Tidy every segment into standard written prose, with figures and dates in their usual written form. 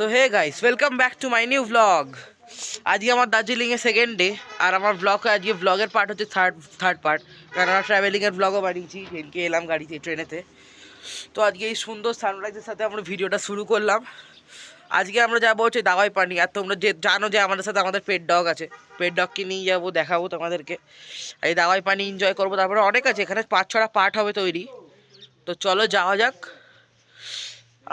So hey guys, welcome back to my new blog. আজকে আমার দার্জিলিংয়ের সেকেন্ড ডে, আর আমার আজকে ব্লগের পার্ট হচ্ছে থার্ড পার্ট, কারণ আমরা ট্রাভেলিংয়ের ব্লগও বানিয়েছি। যেদিনকে এলাম গাড়িতে, ট্রেনেতে। তো আজকে এই সুন্দর সানরাইজের সাথে আমরা ভিডিওটা শুরু করলাম। আজকে আমরা যাবো হচ্ছে দাওয়াই পানি। আর তোমরা যে জানো যে আমাদের সাথে আমাদের পেট ডগ আছে, পেট ডগকে নিয়ে যাবো, দেখাবো তোমাদেরকে। এই দাওয়াই পানি এনজয় করবো। তারপরে অনেক আছে এখানে, 5-6টা পার্ট হবে তৈরি। তো চলো যাওয়া যাক।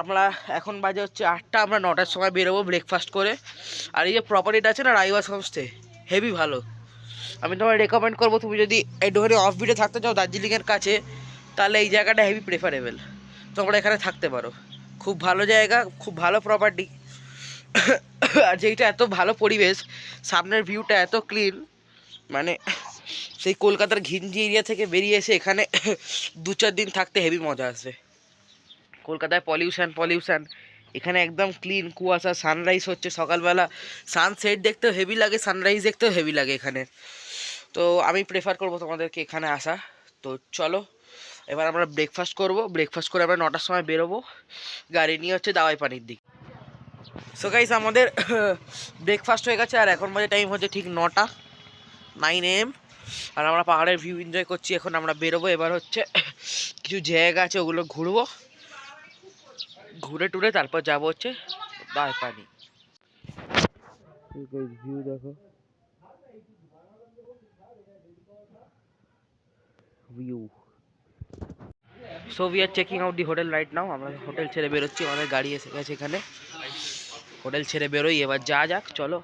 আমরা এখন বাজে হচ্ছে 8টা, আমরা 9টার সময় বেরোবো ব্রেকফাস্ট করে। আর এই যে প্রপার্টিটা আছে না, রাইওয়াস হোমস্টে, হেভি ভালো। আমি তোমায় রেকমেন্ড করবো, তুমি যদি একটুখানি অফ বিটে থাকতে চাও দার্জিলিংয়ের কাছে, তাহলে এই জায়গাটা হেভি প্রেফারেবল। তোমরা এখানে থাকতে পারো। খুব ভালো জায়গা, খুব ভালো প্রপার্টি। আর যেইটা এত ভালো পরিবেশ, সামনের ভিউটা এত ক্লিন, মানে সেই কলকাতার ঘিঞ্জি এরিয়া থেকে বেরিয়ে এসে এখানে 2-4 দিন থাকতে হেভি মজা আসবে। কলকাতায় পলিউশন, এখানে একদম ক্লিন, কুয়াশা, সানরাইজ হচ্ছে সকালবেলা, সানসেট দেখতেও হেভি লাগে, সানরাইজ দেখতেও হেভি লাগে এখানে। তো আমি প্রেফার করবো তোমাদেরকে এখানে আসা। তো চলো এবার আমরা ব্রেকফাস্ট করব। ব্রেকফাস্ট করে আমরা 9টার সময় বেরোবো, গাড়ি নিয়ে হচ্ছে দাওয়াই পানির দিক। সো গাইস, আমাদের ব্রেকফাস্ট হয়ে গেছে, আর এখন বাজে টাইম হচ্ছে ঠিক 9 AM। আর আমরা পাহাড়ের ভিউ এনজয় করছি। এখন আমরা বেরোবো। এবার হচ্ছে কিছু জায়গা আছে, ওগুলো ঘুরবো, ঘুরে টুরে তারপর যাবো হচ্ছে দাওয়াই পানি। ভিউ দেখো, view. So we are checking out the hotel right now. আমরা হোটেল ছেড়ে বেরোচ্ছি, আমাদের গাড়ি এসে গেছে এখানে। হোটেল ছেড়ে বেরোই, এবার যা যাক। চলো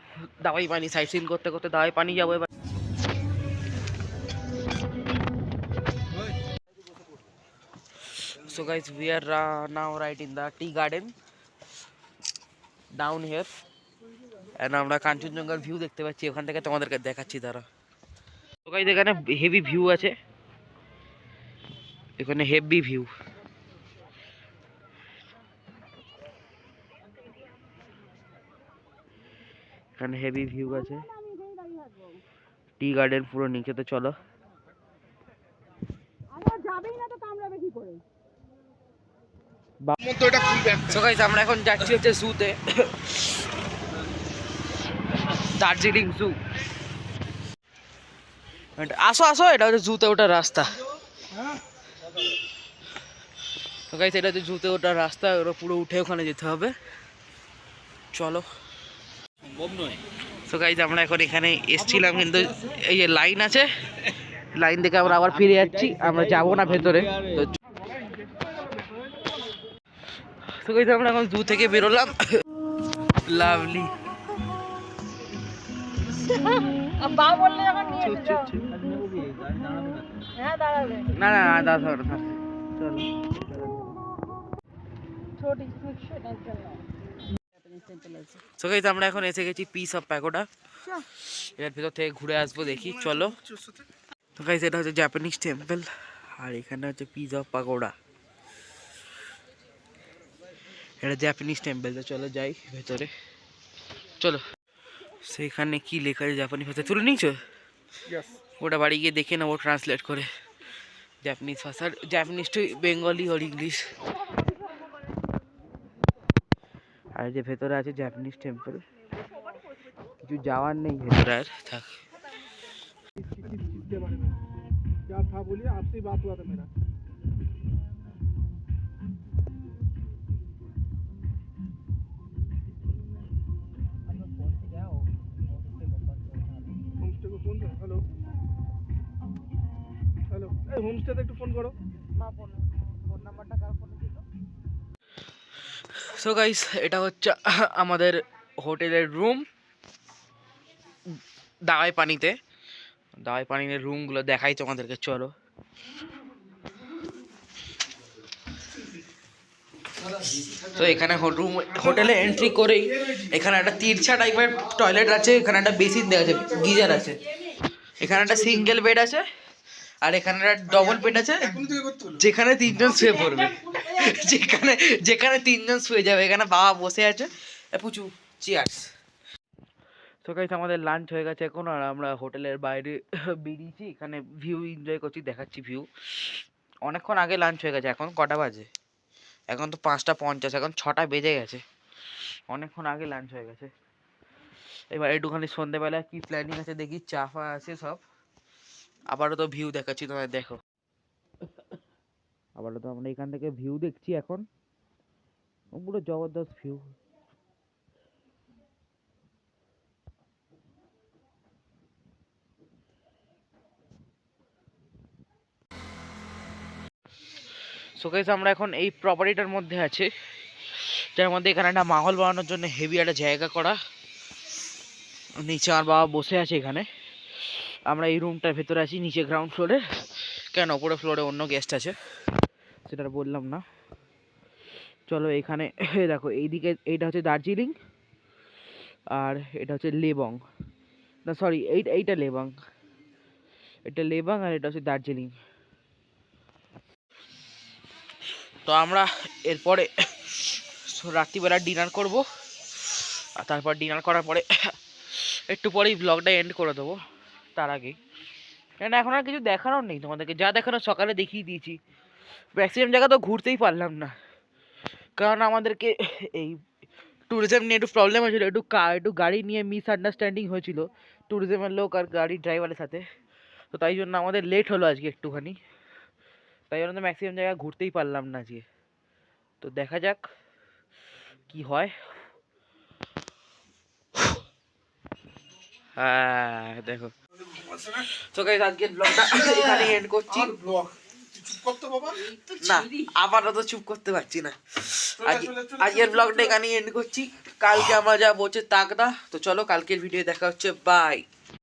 দাওয়াই পানি সাইট সিন করতে করতে দাওয়াই পানি যাবো এবার। So guys, we are now right in the tea garden down here, and আমরা কাঞ্চনজঙ্ঘার ভিউ দেখতে পাচ্ছি ওখান থেকে, তোমাদেরকে দেখাচ্ছি দাঁড়া। তো গাইস, এখানে হেভি ভিউ আছে, এখানে হেভি ভিউ। এখানে হেভি ভিউ আছে, টি গার্ডেন পুরো নিচে। তো চলো। So guys, আমরা এখন যাচ্ছি হচ্ছে জুতে, দার্জিলিং জু। আসো আসো, এটা হচ্ছে জুতে ওঠার রাস্তা। তো গাইস, এটা হচ্ছে জুতে ওঠার রাস্তা, ওরা পুরো উঠে ওখানে যেতে হবে। চলো। তো গাইস, আমরা এখন এখানে এসছিলাম, কিন্তু এই যে লাইন আছে, লাইন থেকে আমরা আবার ফিরে যাচ্ছি, আমরা যাবো না ভেতরে। তো গাইস, আমরা এখন জু থেকে বেরোলাম। লাভলি। না না না, দাঁড়াবে না। সো গাইস, আমরা এখন এসে গেছি পিস অফ প্যাগোডা। এর ভিতর থেকে ঘুরে আসবো, দেখি চলো। তো গাইস, এটা হচ্ছে জাপানিজ টেম্পল, আর এখানে হচ্ছে পিস অফ প্যাগোডা। এটা জাপানিজ টেম্পল। তো চলো যাই ভেতরে, চলো। সেখানে কি লেখা আছে জাপানি ভাষায়, তুলে নিয়েছো? ওটা বাড়ি গিয়ে দেখে নেবো ট্রান্সলেট করে, জাপানিজ ভাষার, জাপানিজ টু বেঙ্গলি ওর ইংলিশ। আর যে ভেতরে আছে জাপানিজ টেম্পল, কিছু যাওয়ার নেই ভেতরে আর, থাক। क्या था बोलिए, आपसे बात हुआ था मेरा। হোমস্টে को फोन करो। हेलो हेलो, এই হোমস্টেতে একটু ফোন করো। মা ফোন নাম্বারটা কার ফোনে দিল? সো গাইস, এটা হচ্ছে আমাদের হোটেলের রুম দাওয়াই পানিতে। দাওয়াই পানির রুমগুলো দেখাই তোমাদেরকে, চলো। তো এখানে রুম, হোটেলে এন্ট্রি করেই এখানে একটা তিরছা টাইপের টয়লেট আছে, এখানে একটা বেসিন দেওয়া আছে, গিজার আছে, এখানে একটা সিঙ্গেল বেড আছে, আর এখানে একটা ডবল বেড আছে, যেখানে 3জন শুয়ে পড়বে। যেখানে যেখানে 3জন শুয়ে যাবে। এখানে বাবা বসে আছে, পুচু চিয়ার্স। তো গাইস, আমাদের লাঞ্চ হয়ে গেছে এখন, আর আমরা হোটেলের বাইরে বেরিয়েছি, এখানে ভিউ এনজয় করছি, দেখাচ্ছি ভিউ। অনেকক্ষণ আগে লাঞ্চ হয়ে গেছে। এখন কটা বাজে? এখন তো 5টা 50, এখন 6টা বেজে গেছে। অনেকক্ষণ আগে লাঞ্চ হয়ে গেছে। এবার একটুখানি সন্ধ্যেবেলা কি প্ল্যানিং আছে দেখি, চা ফা আছে সব। আবারও তো ভিউ দেখাচ্ছি তোমায়, দেখো। আবারও তো আমরা এখান থেকে ভিউ দেখছি এখন, পুরো জবরদস্ত ভিউ। সো গাইস আমরা এখন এই প্রপার্টিটার মধ্যে আছি, যার মধ্যে এখানে একটা মাহল বানানোর জন্য হেভি একটা জায়গা করা। নিচে আমার বাবা বসে আছে এখানে। আমরা এই রুমটার ভেতরে আছি, নিচে গ্রাউন্ড ফ্লোরে। কেন উপরে ফ্লোরে অন্য গেস্ট আছে, সেটা বললাম না। চলো এখানে দেখো, এইদিকে এইটা হচ্ছে দার্জিলিং, আর এটা হচ্ছে লেবং। না সরি, এইটা লেবং, এটা লেবং, আর এটা হচ্ছে দার্জিলিং। তো আমরা এরপরে রাত্রিবেলা ডিনার করব, আর তারপর ডিনার করার পরে একটু পরেই ব্লগটা এন্ড করে দেবো। তার আগেই, কেন এখন আর কিছু দেখানোর নেই তোমাদেরকে, যা দেখানোর সকালে দেখিয়ে দিয়েছি। ম্যাক্সিমাম জায়গা তো ঘুরতেই পারলাম না, কারণ আমাদেরকে এই ট্যুরিজম নিয়ে একটু প্রবলেম হয়েছিল, একটু গাড়ি নিয়ে মিসআন্ডারস্ট্যান্ডিং হয়েছিল ট্যুরিজমের লোক আর গাড়ির ড্রাইভারের সাথে। তো তাই জন্য আমাদের লেট হলো আজকে একটুখানি, তাই জন্য তো ম্যাক্সিমাম জায়গা ঘুরতেই পারলাম না আজকে। তো দেখা যাক কি হয়। হ্যাঁ দেখো, তো গাইস আজকের ব্লগটা এখানে এন্ড করছি। না আপাতত চুপ করতে পারছি না, আজকের ব্লগটা এখানে এন্ড করছি। কালকে আমরা যা বলছে তাকদা। তো চলো কালকের ভিডিও দেখা হচ্ছে, বাই।